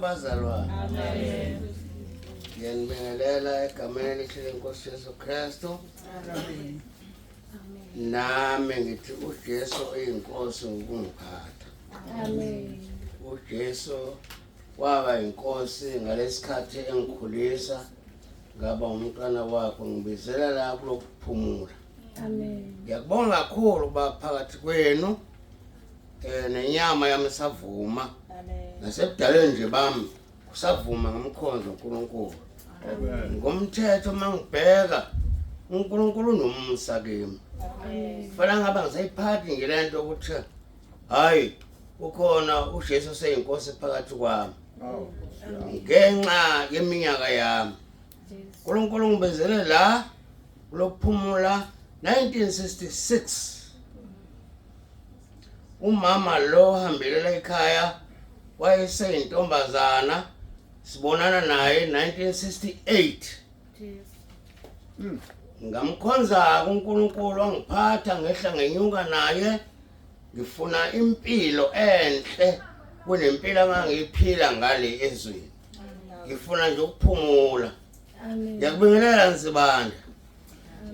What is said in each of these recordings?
bazalwane. Amen. Ngiyanibingelela egameni lenkosi Yesu Kristu. Amen. Nami ngithi uJesu uyinkosi ngokungiphatha. Amen. uJesu waba inkosi ngalesikhathi engikhulisa ngaba umntwana wakho ngibizela la kulokuphumula. Amen. Ngiyakubonga kakhulu baphakathi kwenu nenyama yami savuma. Amen. Nasebudaleni nje bami kusavuma ngomkhonzo uNkulunkulu. Amen. Ngomthetho mangibheka uNkulunkulu nomusa kimi. Amen. Fana ngaba ngisayiphathi nje lento ukuthi hayi ukhona uJesu seyinkosi phakathi kwami. Ngenxa yeminyaka yami. uNkulunkulu ngibezele la kulokuphumula 1966. Umama lo hambelela ekhaya wayeseyintombazana sibonana naye 1968. Ngamkhonza uNkulunkulu wangiphatha ngehla ngenyuka naye ngifuna impilo enhle kunempilo angangiphila ngale ezweni. Ngifuna nje ukuphumula. Amen. Ngiyakubingelela Nsibanda.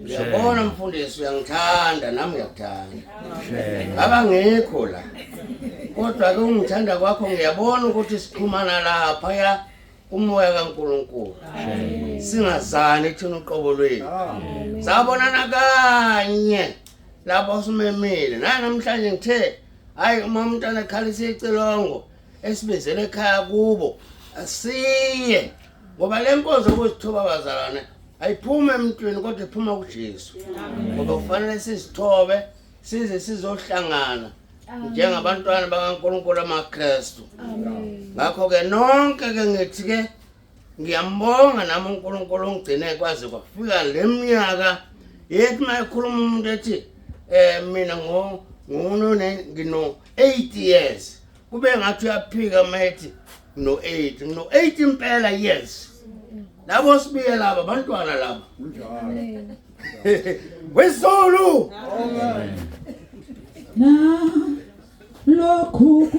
Ngiyabona mfundisi uyangithanda nami ngiyakuthanda. Abangekho la. Kodwa ke ungithanda kwakho ngiyabona ukuthi siphumana lapha ya umoya kaNkulunkulu. Singazani thina uqobo lwethu. Sabonana kanye lapho simemile. Namhlanje ngithe hayi uma umntana ekhalisa icilongo esibizele ekhaya kubo asiye ngoba lenkonzo ukuzithoba bazalwane ayiphuma emntwini kodwa iphuma kuJesu. Ngoba kufanele sizithobe size sizohlangana njengabantwana bakaNkulunkulu amaKristu. Amen. Ngakho ke nonke ke ngithi ke ngiyambonga nami uNkulunkulu ongigcine kwaze kwafika leminyaka yethi mayikhuluma umuntu ethi mina ngino 8 years kube ngathi uyaphika mayethi no 8 ngino 8 impela years. Labo sibiye laba abantwana laba. Amen. Wesolu. Amen. Na lokhu